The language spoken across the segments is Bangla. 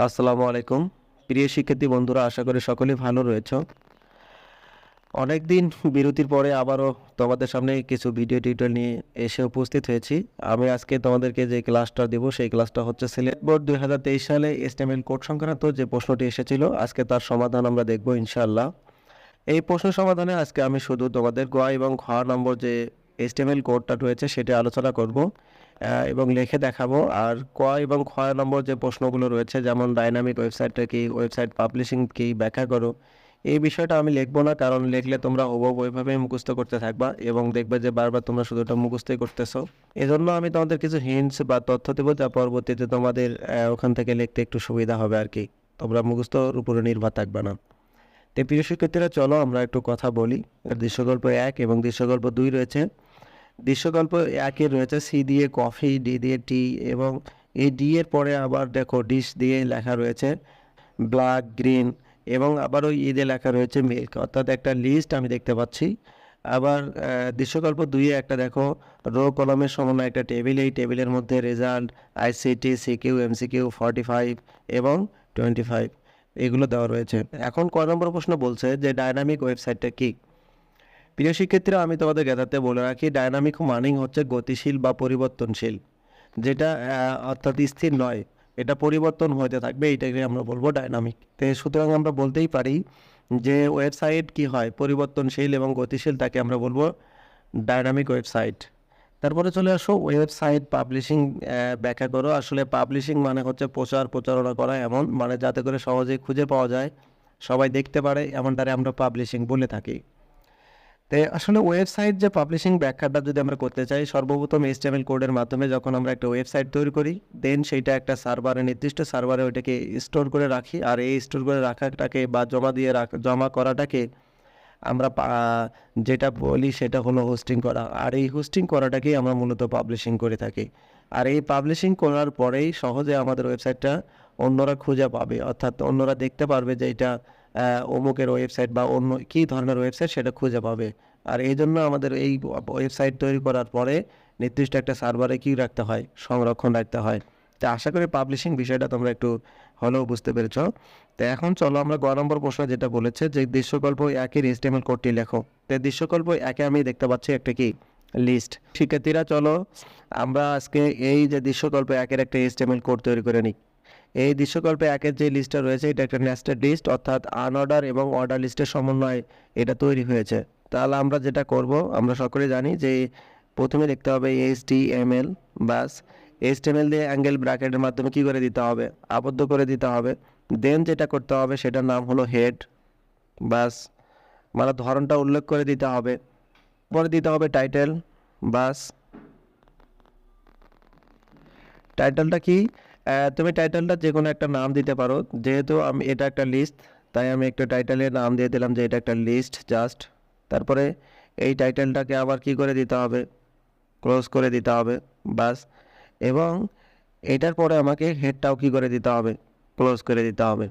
আসসালামু আলাইকুম। প্রিয় শিক্ষার্থী বন্ধুরা, আশা করি সকলেই ভালো রয়েছো। অনেকদিন বিরতির পরে আবারও তোমাদের সামনে কিছু ভিডিও টিউটোরিয়াল নিয়ে এসে উপস্থিত হয়েছি। আমি আজকে তোমাদেরকে যে ক্লাসটা দেব সেই ক্লাসটা হচ্ছে সিলেট বোর্ড 2023 সালে HTML কোড সংক্রান্ত যে প্রশ্নটি এসেছিল, আজকে তার সমাধান আমরা দেখব ইনশাআল্লাহ। এই প্রশ্ন সমাধানে আজকে আমি শুধু তোমাদের গ এবং খ নম্বর যে HTML কোডটা রয়েছে সেটা আলোচনা করব এবং লিখে দেখাবো। আর ক এবং খ নম্বর যে প্রশ্নগুলো রয়েছে, যেমন ডাইনামিক ওয়েবসাইটটা কি, ওয়েবসাইট পাবলিশিং কি, ব্যাখ্যা করো, এই বিষয়টা আমি লিখবো না, কারণ লিখলে তোমরা হুবহু ওইভাবেই মুখস্থ করতে থাকবা এবং দেখবে যে বারবার তোমরা শুধু ওটা মুখস্থই করতেছো। এজন্য আমি তোমাদের কিছু হিন্টস বা তথ্য দেবো, যা পরবর্তীতে তোমাদের ওখান থেকে লিখতে একটু সুবিধা হবে আর কি। তোমরা মুখস্থর উপরে নির্ভর থাকবে না। তো প্রিয় শিক্ষার্থীরা, চলো আমরা একটু কথা বলি। দৃশ্যকল্প 1 এবং দৃশ্যকল্প 2 রয়েছে। দৃশ্যকল্প 1-এ রয়েছে সি দিয়ে কফি, ডি দিয়ে টি, এবং এই ডি এর পরে আবার দেখো ডিশ দিয়ে লেখা রয়েছে ব্ল্যাক, গ্রিন, এবং আবার ওই দিয়ে লেখা রয়েছে মিল্ক, অর্থাৎ একটা লিস্ট আমি দেখতে পাচ্ছি। আবার দৃশ্যকল্প 2-এ একটা দেখো রো কলমের সমন্বয়ে একটা টেবিল, এই টেবিলের মধ্যে রেজাল্ট, আইসিটি, সিকিউ, এমসিকিউ 45 এবং 25 এগুলো দেওয়া রয়েছে। এখন ক নম্বর প্রশ্ন বলছে যে ডায়নামিক ওয়েবসাইটটা কি। প্রিয় শিক্ষার্থীরা, আমি তোমাদের জ্ঞাতার্থে বলে রাখি, ডায়নামিক মানেই হচ্ছে গতিশীল বা পরিবর্তনশীল, যেটা অর্থাৎ স্থির নয়, এটা পরিবর্তন হতে থাকবে, এইটাকে আমরা বলবো ডায়নামিক। তো সুতরাং আমরা বলতেই পারি যে ওয়েবসাইট কি হয়, পরিবর্তনশীল এবং গতিশীল, তাকে আমরা বলবো ডায়নামিক ওয়েবসাইট। তারপরে চলে আসো ওয়েবসাইট পাবলিশিং ব্যাখ্যা করো। আসলে পাবলিশিং মানে হচ্ছে প্রচারণা করা, এমন মানে যাতে করে সহজেই খুঁজে পাওয়া যায়, সবাই দেখতে পারে, এমনটারে আমরা পাবলিশিং বলে থাকি। তো আসলে ওয়েবসাইট যে পাবলিশিং ব্যাখ্যাটা যদি আমরা করতে চাই, সর্বপ্রথম HTML কোডের মাধ্যমে যখন আমরা একটা ওয়েবসাইট তৈরি করি, দেন সেইটা একটা সার্ভারে, নির্দিষ্ট সার্ভারে ওইটাকে স্টোর করে রাখি। আর এই স্টোর করে রাখাটাকে বা জমা করাটাকে আমরা যেটা বলি সেটা হলো হোস্টিং করা। আর এই হোস্টিং করাটাকেই আমরা মূলত পাবলিশিং করে থাকি। আর এই পাবলিশিং করার পরেই সহজে আমাদের ওয়েবসাইটটা অন্যরা খুঁজে পাবে, অর্থাৎ অন্যরা দেখতে পারবে যে এটা অমুকের ওয়েবসাইট বা অন্য কী ধরনের ওয়েবসাইট সেটা খুঁজে পাবে। আর এই জন্য আমাদের এই ওয়েবসাইট তৈরি করার পরে নির্দিষ্ট একটা সার্ভারে কী রাখতে হয়, সংরক্ষণ রাখতে হয়। তো আশা করি পাবলিশিং বিষয়টা তোমরা একটু হলেও বুঝতে পেরেছ। তো এখন চলো আমরা গ নম্বর প্রশ্ন যেটা বলেছে যে দৃশ্যকল্প 1-এর HTML কোডটি লেখো। তো দৃশ্যকল্প 1-এ আমি দেখতে পাচ্ছি একটা কি লিস্ট। শিক্ষার্থীরা চলো আমরা আজকে এই যে দৃশ্যকল্প 1-এর একটা HTML কোড তৈরি করে নিই। এই দৃশ্যকল্প 1-এর যে লিস্টটা রয়েছে এটা একটা নেস্টেড লিস্ট, অর্থাৎ আনঅর্ডার এবং অর্ডার লিস্টের সমন্বয়ে এটা তৈরি হয়েছে। তাহলে আমরা যেটা করব, আমরা সকলে জানি যে প্রথমে লিখতে হবে HTML, বাস HTML দিয়ে অ্যাঙ্গেল ব্র্যাকেটের মাধ্যমে কি করে দিতে হবে, আবদ্ধ করে দিতে হবে। দেন যেটা করতে হবে সেটার নাম হলো হেড, বাস মানে ধরনটা উল্লেখ করে দিতে হবে। পরে দিতে হবে টাইটেল, বাস টাইটেলটা কি, তুমি টাইটেলটা যে কোনো একটা নাম দিতে পারো, যেহেতু আমি এটা একটা লিস্ট তাই আমি একটা টাইটেলের নাম দিয়ে দিলাম যে এটা একটা লিস্ট জাস্ট। তারপরে এই টাইটেলটাকে আবার কি করে দিতে হবে, ক্লোজ করে দিতে হবে, বাস। এবং এটার পরে আমাকে হেডটাও কি করে দিতে হবে, ক্লোজ করে দিতে হবে।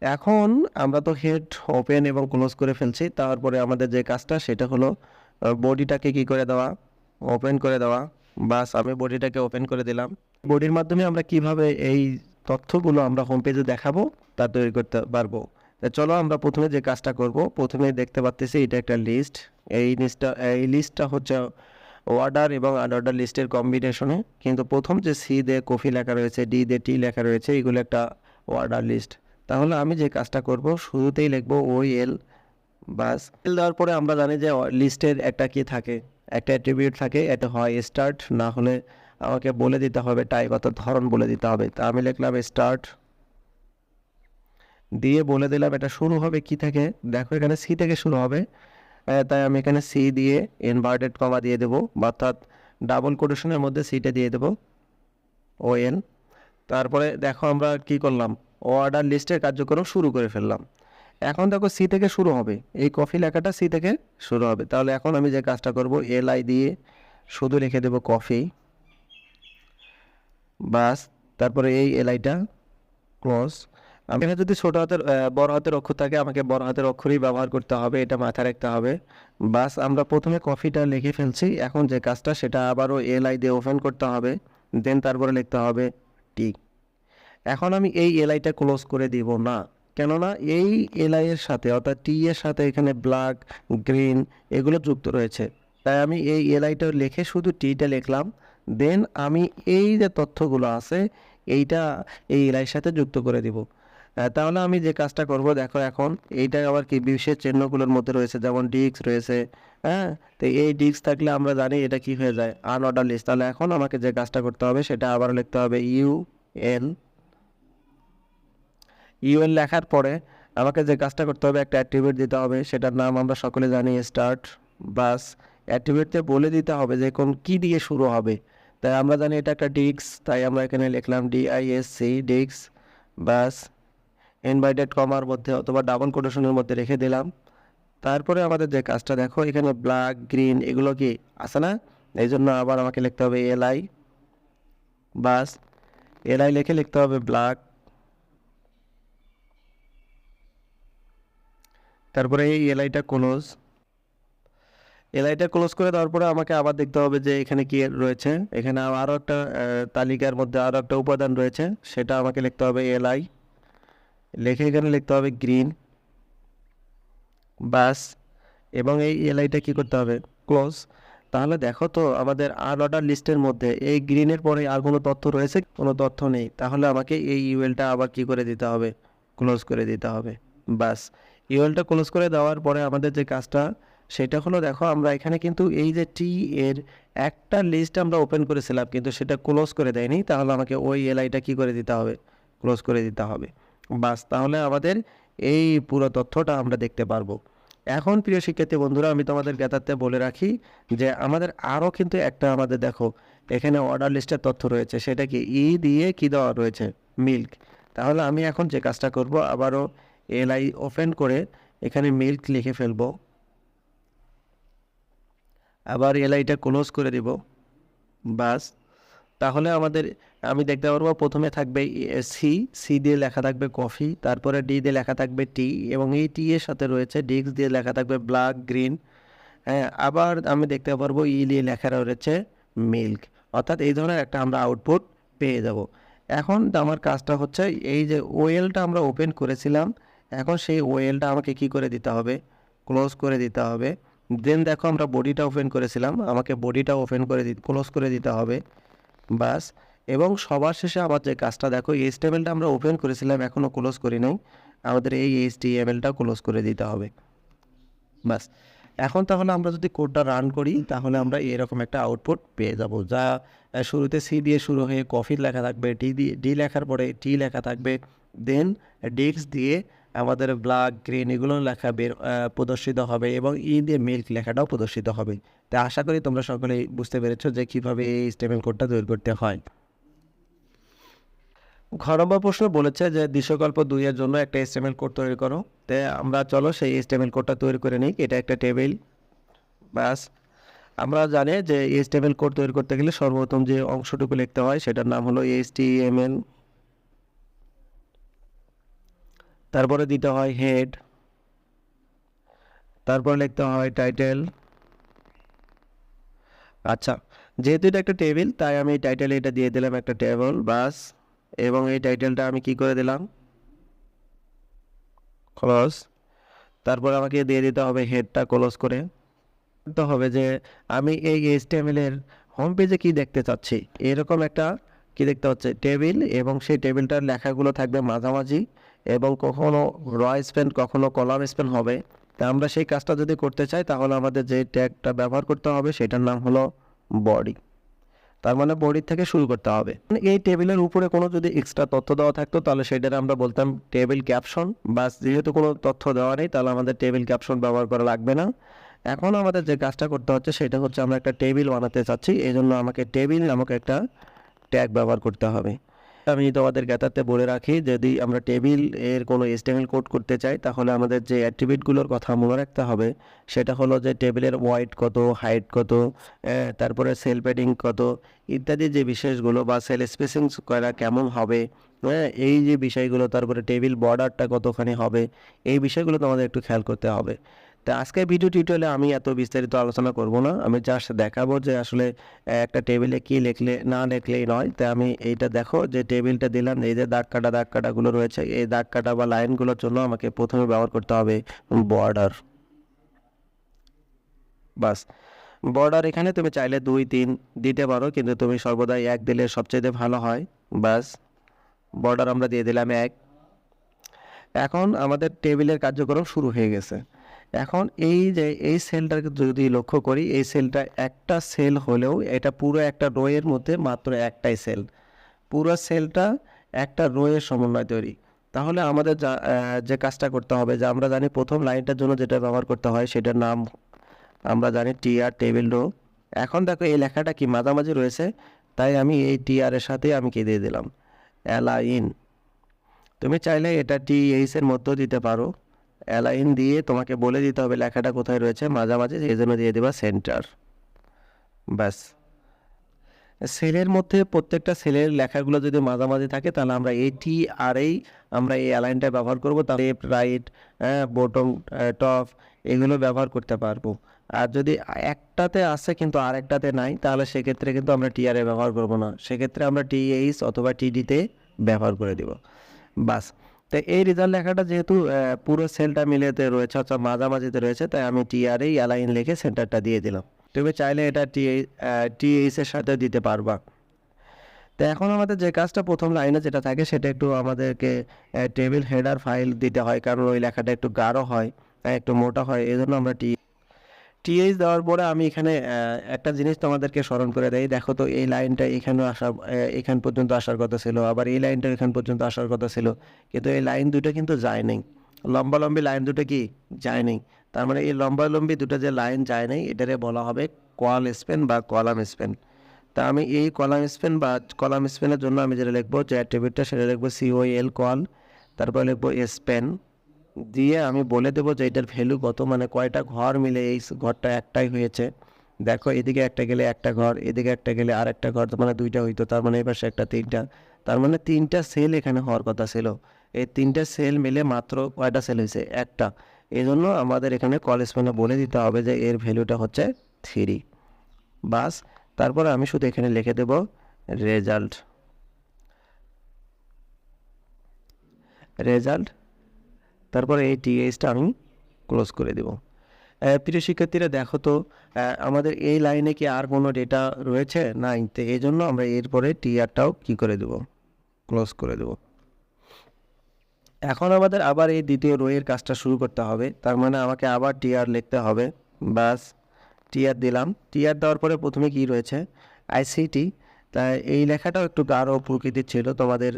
এখন আমরা তো হেড ওপেন এবং ক্লোজ করে ফেলছি, তারপরে আমাদের যে কাজটা সেটা হলো বডিটাকে কি করে দেওয়া, ওপেন করে দেওয়া। বাস আমি বডিটাকে ওপেন করে দিলাম। বডির মাধ্যমে আমরা কিভাবে এই তথ্যগুলো আমরা হোম পেজে দেখাবো তা তৈরি করতে পারবো। চলো আমরা প্রথমে যে কাজটা করব, প্রথমে দেখতে পাচ্ছি এটা একটা লিস্ট। এই লিস্টটা হচ্ছে অর্ডার এবং আনঅর্ডার লিস্টের কম্বিনেশনে, কিন্তু প্রথম যে সি দিয়ে কফি লেখা রয়েছে, ডি দিয়ে টি লেখা রয়েছে, এগুলো একটা অর্ডার লিস্ট। তাহলে আমি যে কাজটা করব, শুরুতেই লিখবো OL, বাস। এল দেওয়ার পরে আমরা জানি যে লিস্টের একটা কি থাকে, একটা অ্যাট্রিবিউট থাকে, এটা হয় স্টার্ট, না হলে আমাকে বলে দিতে হবে টাইপ, অর্থাৎ ধরন বলে দিতে হবে। তা আমি লিখলাম স্টার্ট, দিয়ে বলে দিলাম এটা শুরু হবে কি থেকে, দেখো এখানে সি থেকে শুরু হবে, তাই আমি এখানে সি দিয়ে ইনভার্টেড কমা দিয়ে দেবো, অর্থাৎ ডাবল কোটেশনের মধ্যে সিটা দিয়ে দেবো, ON। তারপরে দেখো আমরা কি করলাম, অর্ডার লিস্টের কার্যক্রম শুরু করে ফেললাম। এখন দেখো সি থেকে শুরু হবে, এই কফি লেখাটা সি থেকে শুরু হবে। তাহলে এখন আমি যে কাজটা করব, LI দিয়ে শুধু লিখে দেবো কফি, বাস। তারপরে এই LIটা ক্লোজ। আমি এখানে যদি ছোটো হাতের বড় হাতের অক্ষর থাকে, আমাকে বড় হাতের অক্ষরই ব্যবহার করতে হবে, এটা মাথায় রাখতে হবে। বাস আমরা প্রথমে কফিটা লিখে ফেলছি, এখন যে কাজটা সেটা আবারও LI দিয়ে ওপেন করতে হবে, দেন তারপরে লিখতে হবে টি। এখন আমি এই এলআইটা ক্লোজ করে দিব না, কেননা এই এলআই এর সাথে অর্থাৎ টি এর সাথে এখানে ব্ল্যাক, গ্রিন এগুলো যুক্ত রয়েছে। তাই আমি এই এলআইটা লিখে শুধু টিটা লিখলাম, দেন আমি এই যে তথ্যগুলো আছে এইটা এই এলআইয়ের সাথে যুক্ত করে দিব। তাহলে আমি যে কাজটা করব দেখো, এখন এইটা আবার কি বিশেষ চিহ্নগুলোর মধ্যে রয়েছে, যেমন ডিস্ক রয়েছে। হ্যাঁ, তো এই ডিস্ক থাকলে আমরা জানি এটা কি হয়ে যায়, আনঅর্ডার লিস্ট। তাহলে এখন আমাকে যে কাজটা করতে হবে সেটা আবার লিখতে হবে ইউএল লেখার পরে আমাকে যে কাজটা করতে হবে একটা অ্যাট্রিবিউট দিতে হবে, সেটার নাম আমরা সকলে জানি স্টার্ট। বাস, অ্যাট্রিবিউটতে বলে দিতে হবে যে কোন কী দিয়ে শুরু হবে। তাই আমরা জানি এটা একটা ডিস্ক, তাই আমরা এখানে লিখলাম ডিআইএসসি ডিস্ক। বাস, ইনভাইটেড কমার মধ্যে অথবা ডাবল কোটেশনের মধ্যে রেখে দিলাম। তারপরে আমাদের যে কাজটা দেখো, এখানে ব্ল্যাক, গ্রিন এগুলো কি আছে না, এই জন্য আবার আমাকে লিখতে হবে এলআই। বাস, এলআই লিখে লিখতে হবে ব্ল্যাক। তারপরে এই এলআইটা ক্লোজ করে দেওয়ার পরে আমাকে আবার দেখতে হবে যে এখানে কি রয়েছে। এখানে আরও একটা তালিকার মধ্যে আরও একটা উপাদান রয়েছে, সেটা আমাকে লিখতে হবে এলআই লিখে এখানে লিখতে হবে গ্রিন। বাস, এবং এই এলআইটা কি করতে হবে, ক্লোজ। তাহলে দেখো তো আমাদের আনঅর্ডার লিস্টের মধ্যে এই গ্রিনের পরে আর কোনো তথ্য রয়েছে, কোনো তথ্য নেই। তাহলে আমাকে এই ইউএলটা আবার কি করে দিতে হবে, ক্লোজ করে দিতে হবে। বাস, ইউএলটা ক্লোজ করে দেওয়ার পরে আমাদের যে কাজটা সেটা হলো, দেখো আমরা এখানে কিন্তু এই যে টি এর একটা লিস্ট আমরা ওপেন করেছিলাম কিন্তু সেটা ক্লোজ করে দেয়নি, তাহলে আমাকে ওই এলআইটা কি করে দিতে হবে, ক্লোজ করে দিতে হবে। বাস, তাহলে আমাদের এই পুরো তথ্যটা আমরা দেখতে পারবো। এখন প্রিয় শিক্ষার্থী বন্ধুরা, আমি তোমাদের জ্ঞাতার্থে বলে রাখি যে আমাদের আরও কিন্তু একটা আমাদের দেখো এখানে অর্ডার লিস্টের তথ্য রয়েছে, সেটা কি দিয়ে কি দেওয়া রয়েছে, মিল্ক। তাহলে আমি এখন যে কাজটা করব, আবারও এলআই ওপেন করে এখানে মিল্ক লিখে ফেলবো, আবার এলআইটা ক্লোজ করে দিব। বাস, তাহলে আমি দেখতে পারবো প্রথমে থাকবে সি দিয়ে লেখা থাকবে কফি, তারপরে ডি দিয়ে লেখা থাকবে টি, এবং এই টি এর সাথে রয়েছে ডিস্ক দিয়ে লেখা থাকবে ব্ল্যাক, গ্রিন। হ্যাঁ, আবার আমি দেখতে পারবো দিয়ে লেখা রয়েছে মিল্ক। অর্থাৎ এই ধরনের একটা আমরা আউটপুট পেয়ে যাব। এখন আমার কাজটা হচ্ছে এই যে ওয়েলটা আমরা ওপেন করেছিলাম, এখন সেই ওয়েলটা আমাকে কি করে দিতে হবে, ক্লোজ করে দিতে হবে। দেন দেখো আমরা বডিটা ওপেন করেছিলাম, আমাকে বডিটা ওপেন করে ক্লোজ করে দিতে হবে। বাস, এবং সবার শেষে আমার যে কাজটা দেখো, এইচটিএমএলটা আমরা ওপেন করেছিলাম এখনও ক্লোজ করি নাই, আমাদের এই এইচটিএমএলটা ক্লোজ করে দিতে হবে। বাস, এখন তাহলে আমরা যদি কোডটা রান করি তাহলে আমরা এরকম একটা আউটপুট পেয়ে যাব, যা শুরুতে সি দিয়ে শুরু হয়ে কফি লেখা থাকবে, ডি লেখার পরে টি লেখা থাকবে, দেন ডিস্ক দিয়ে আমাদের ব্ল্যাক, গ্রিন এগুলো লেখা প্রদর্শিত হবে, এবং দিয়ে মিল্ক লেখাটাও প্রদর্শিত হবে। তাই আশা করি তোমরা সকলেই বুঝতে পেরেছো যে কীভাবে এই HTML কোডটা তৈরি করতে হয়। ঘ নম্বর প্রশ্ন বলেছে যে দৃশ্যকল্প 2 এর জন্য একটা HTML কোড তৈরি করো। তো আমরা চলো সেই HTML কোডটা তৈরি করে নিই। এটা একটা টেবিল। বাস, আমরা জানি যে HTML কোড তৈরি করতে গেলে সর্বপ্রথম যে অংশটুকু লিখতে হয় সেটার নাম হলো HTML। তারপরে দিতে হয় হেড, তারপর লিখতে হয় টাইটেল। আচ্ছা, যেহেতু এটা একটা টেবিল তাই আমি টাইটেলে এটা দিয়ে দিলাম একটা টেবিল। বাস, এবং এই টাইটেলটা আমি কি করে দিলাম, ক্লোজ। তারপর আমাকে দিয়ে দিতে হবে হেডটা ক্লোজ করে। তো হবে যে আমি এই HTML এর হোম পেজে কি দেখতে চাচ্ছি, এরকম একটা কি দেখতে হচ্ছে টেবিল, এবং সেই টেবিলটার লেখাগুলো থাকবে মাঝামাঝি, এবং কখনো র স্পেন কখনো কলাম স্পেন হবে। তা আমরা সেই কাজটা যদি করতে চাই তাহলে আমাদের যে ট্যাগটা ব্যবহার করতে হবে সেটার নাম হলো বডি। তার মানে বডি থেকে শুরু করতে হবে। এই টেবিলের উপরে কোনো যদি এক্সট্রা তথ্য দেওয়া থাকতো তাহলে সেটার আমরা বলতাম টেবিল ক্যাপশন। বাস, যেহেতু কোনো তথ্য দেওয়া নেই তাহলে আমাদের টেবিল ক্যাপশন ব্যবহার করা লাগবে না। এখন আমাদের যে কাজটা করতে হচ্ছে সেটা হচ্ছে আমরা একটা টেবিল বানাতে চাচ্ছি, এই জন্য আমাকে টেবিল নামক একটা ট্যাগ ব্যবহার করতে হবে। আমি তোমাদের জ্ঞাতার্থে বলে রাখি, যদি আমরা টেবিল এর কোনো HTML কোড করতে চাই তাহলে আমাদের যে অ্যাট্রিবিউটগুলোর কথা মনে রাখতে হবে সেটা হলো যে টেবিলের ওয়াইড কত, হাইট কত, তারপরে সেল প্যাডিং কত ইত্যাদি যে বিষয়গুলো, বা সেল স্পেসিং করা কেমন হবে, এই যে বিষয়গুলো, তারপরে টেবিল বর্ডারটা কতখানি হবে, এই বিষয়গুলো তোমাদের একটু খেয়াল করতে হবে। তা তো আজকে ভিডিও টিউটোরিয়ালে আমি এত বিস্তারিত আলোচনা করব না, আমি জাস্ট দেখাবো যে আসলে একটা টেবিলে কি লিখলে না লিখলেই নয়। তো আমি এইটা দেখো যে টেবিলটা দিলাম, এই যে দাগ কাটাগুলো রয়েছে, এই দাগ কাটা বা লাইনগুলোর জন্য আমাকে প্রথমে ব্যবহার করতে হবে বর্ডার। বাস, বর্ডার এখানে তুমি চাইলে 2-3 দিতে পারো, কিন্তু তুমি সর্বদাই 1 দিলে সবচেয়ে ভালো হয়। বাস, বর্ডার আমরা দিয়ে দিলাম 1। এখন আমাদের টেবিলের কার্যক্রম শুরু হয়ে গেছে। এখন এই যে এই সেলটাকে যদি লক্ষ্য করি, এই সেলটা একটা সেল হলেও এটা পুরো একটা রো এর মধ্যে মাত্র একটাই সেল, পুরো সেলটা একটা রো এর সমন্বয় তৈরি। তাহলে আমাদের যে কাজটা করতে হবে, যে আমরা জানি প্রথম লাইনটার জন্য যেটা ব্যবহার করতে হয় সেটার নাম আমরা জানি টিআর, টেবিল রো। এখন দেখো এই লেখাটা কি মাঝামাঝি রয়েছে, তাই আমি এই টিআর এর সাথে আমি কি দিয়ে দিলাম অ্যালাইন। তুমি চাইলে এটা টিএইচ এর মধ্যেও দিতে পারো, অ্যালাইন দিয়ে তোমাকে বলে দিতে হবে লেখাটা কোথায় রয়েছে মাঝামাঝি, সেই জন্য দিয়ে দেবা সেন্টার। ব্যাস, সেলের মধ্যে প্রত্যেকটা সেলের লেখাগুলো যদি মাঝামাঝি থাকে তাহলে আমরা এই টি আর আমরা এই অ্যালাইনটা ব্যবহার করব। তাহলে লেফট রাইট, বটম টপ এগুলো ব্যবহার করতে পারবো। আর যদি একটাতে আছে কিন্তু আরেকটাতে নাই, তাহলে সেক্ষেত্রে কিন্তু আমরা টিআরএ ব্যবহার করব না, সেক্ষেত্রে আমরা টিএইচ অথবা টিডিতে ব্যবহার করে দিব। বাস, তো এই রেজাল্ট লেখাটা যেহেতু পুরো সেলটা মিলেতে রয়েছে অর্থাৎ মাঝামাঝিতে রয়েছে, তাই আমি টিআরএ অ্যালাইন লিখে সেন্টারটা দিয়ে দিলাম। তুমি চাইলে এটা টিএইচ এর সাথে দিতে পারবা। তো এখন আমাদের যে কাজটা প্রথম লাইনে যেটা থাকে সেটা একটু আমাদেরকে টেবিল হেডার ফাইল দিতে হয়, কারণ ওই লেখাটা একটু গাঢ় হয়, একটু মোটা হয়, এই জন্য আমরা টিএইচ দেওয়ার পরে আমি এখানে একটা জিনিস তোমাদেরকে স্মরণ করে দেই। দেখো তো এই লাইনটা এখানে এখান পর্যন্ত আসার কথা ছিল, আবার এই লাইনটা এখান পর্যন্ত আসার কথা ছিল, কিন্তু এই লাইন দুটো কিন্তু যায় নাই, লম্বালম্বি লাইন দুটো কি যায় নাই। তার মানে এই লম্বালম্বি দুটো যে লাইন যায় নাই এটারে বলা হবে কোয়াল স্পেন বা কলাম স্পেন। তা আমি এই কলাম স্পেন বা কলাম স্পেনের জন্য আমি যেটা লিখবো, যে অ্যাট্রিবিউটটা সেটা লিখবো COL কল, তারপরে লিখবো স্পেন, দিয়ে আমি বলে দেবো যে এটার ভ্যালু কত, মানে কয়টা ঘর মিলে এই ঘরটা একটাই হয়েছে। দেখো এদিকে একটা গেলে একটা ঘর, এদিকে একটা গেলে আর একটা ঘর, মানে দুইটা হইতো, তার মানে এই পাশে একটা, তিনটা, তার মানে 3টা সেল এখানে হওয়ার কথা ছিল। এই 3টা সেল মিলে মাত্র কয়টা সেল হয়েছে, একটা। এই জন্য আমাদের এখানে কল স্পেনে বলে দিতে হবে যে এর ভ্যালুটা হচ্ছে 3। বাস, তারপরে আমি শুধু এখানে লিখে দেব রেজাল্ট। তারপরে এই টিএইচটা আমি ক্লোজ করে দেব। প্রিয় শিক্ষার্থীরা দেখো তো আমাদের এই লাইনে কি আর কোনো ডেটা রয়েছে? নাই। তো এই জন্য আমরা এরপরে টিআরটাও কি করে দেব, ক্লোজ করে দেব। এখন আমাদের আবার এই দ্বিতীয় রো এর কাজটা শুরু করতে হবে, তার মানে আমাকে আবার টিআর লিখতে হবে। বাস, টিআর দিলাম। টিআর দেওয়ার পরে প্রথমে কি রয়েছে আইসিটি, তাই এই লেখাটাও একটু গাঢ় প্রকৃতির ছিল তোমাদের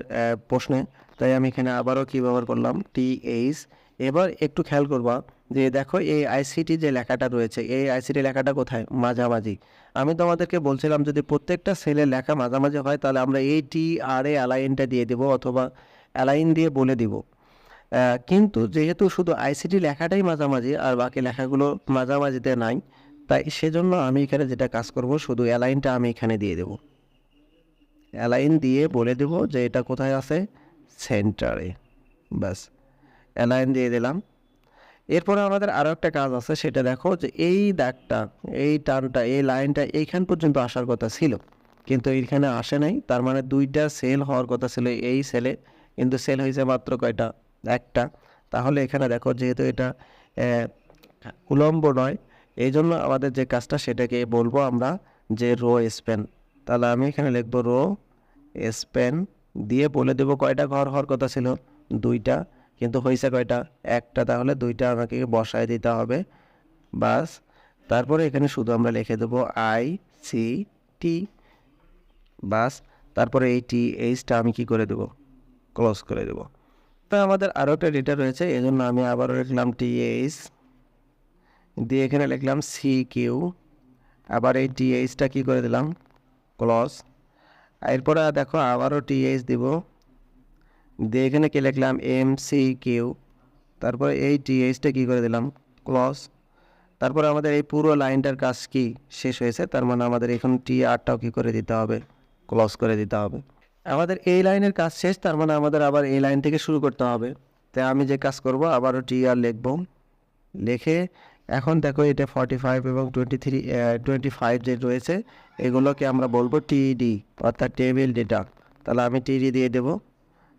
প্রশ্নে, তাই আমি এখানে আবারও কি ব্যবহার করলাম টিএইচ। এবার একটু খেয়াল করবা যে দেখো এই আইসিটি যে লেখাটা রয়েছে, এই আইসিটি লেখাটা কোথায়, মাঝামাঝি। আমি তোমাদেরকে বলছিলাম যদি প্রত্যেকটা সেলের লেখা মাঝামাঝি হয় তাহলে আমরা এই টিআরএ অ্যালাইনটা দিয়ে দেবো অথবা অ্যালাইন দিয়ে বলে দিব। কিন্তু যেহেতু শুধু আইসিটি লেখাটাই মাঝামাঝি আর বাকি লেখাগুলো মাঝামাঝিতে নাই, তাই সেজন্য আমি এখানে যেটা কাজ করব, শুধু অ্যালাইনটা আমি এখানে দিয়ে দেব। অ্যালাইন দিয়ে বলে দেব যে এটা কোথায় আছে, সেন্টারে। ব্যাস, অ্যালাইন দিয়ে দিলাম। এরপরে আমাদের আরও একটা কাজ আছে, সেটা দেখো যে এই দাগটা, এই টানটা, এই লাইনটা এইখান পর্যন্ত আসার কথা ছিল কিন্তু এইখানে আসে নাই, তার মানে 2টা সেল হওয়ার কথা ছিল এই সেলে, কিন্তু সেল হয়েছে মাত্র কয়টা, একটা। তাহলে এখানে দেখো যেহেতু এটা উলম্ব নয়, এই জন্য আমাদের যে কাজটা সেটাকে বলবো আমরা যে রো স্প্যান। তাহলে আমি এখানে লিখবো রো স্প্যান, দিয়ে বলে দেবো কয়টা ঘর হওয়ার কথা ছিল, 2টা, কিন্তু হয়েছে কয়টা, একটা, তাহলে 2টা আমাকে বসায় দিতে হবে। বাস, তারপরে এখানে শুধু আমরা লিখে দেবো ICT। বাস, তারপরে এই টিএইচটা আমি কি করে দেবো, ক্লোজ করে দেবো। তো আমাদের আরও একটা ডেটা রয়েছে, এই জন্য আমি আবারও লিখলাম টিএইচ, দিয়ে এখানে লিখলাম CQ, আবার এই টিএইচটা কি করে দিলাম, ক্লোজ। এরপরে দেখো আবারও টিএইচ দিব, দিয়ে এখানে কি লিখলাম MCQ, তারপরে এই টিএইচটা কি করে দিলাম, ক্লোজ। তারপরে আমাদের এই পুরো লাইনটার কাজ কি শেষ হয়েছে, তার মানে আমাদের এখন টিআরটাও কি করে দিতে হবে, ক্লোজ করে দিতে হবে। আমাদের এই লাইনের কাজ শেষ, তার মানে আমাদের আবার এই লাইন থেকে শুরু করতে হবে। তাই আমি যে কাজ করব, আবারও টিআর লিখব, লিখে এখন দেখো এটা 45 এবং 25 যে রয়েছে এগুলোকে আমরা বলবো টিডি অর্থাৎ টেবিল ডেটা। তাহলে আমি টিডি দিয়ে দেবো,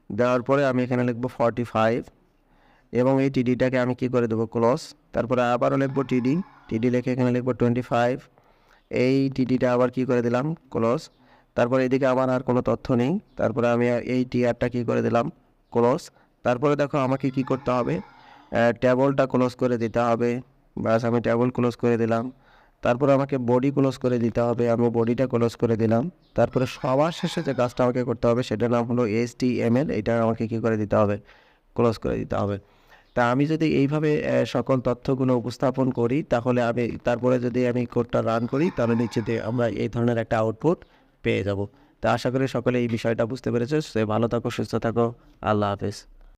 দেওয়ার পরে আমি এখানে লিখবো 45 এবং এই টিডিটাকে আমি কি করে দেবো ক্লোজ। তারপরে আবারও লিখবো টিডি, টিডি লিখে এখানে লিখবো 25, এই টিডিটা আবার কি করে দিলাম ক্লোজ। তারপরে এদিকে আমার আর কোনো তথ্য নেই, তারপরে আমি এই টিআরটা কি করে দিলাম ক্লোজ। তারপরে দেখো আমাকে কি করতে হবে, টেবলটা ক্লোজ করে দিতে হবে। বাস আমি টেবল ক্লোজ করে দিলাম। তারপরে আমাকে বডি ক্লোজ করে দিতে হবে, আমি বডিটা ক্লোজ করে দিলাম। তারপরে সবার শেষে যে কাজটা আমাকে করতে হবে সেটার নাম হলো HTML, এটা আমাকে কি করে দিতে হবে ক্লোজ করে দিতে হবে। তা আমি যদি এইভাবে সকল তথ্যগুলো উপস্থাপন করি তাহলে তারপরে যদি আমি কোডটা রান করি তাহলে নিচেতে আমরা এই ধরনের একটা আউটপুট পেয়ে যাব। তা আশা করি সকলে এই বিষয়টা বুঝতে পেরেছো। সে ভালো থাকো, সুস্থ থাকো, আল্লাহ হাফেজ।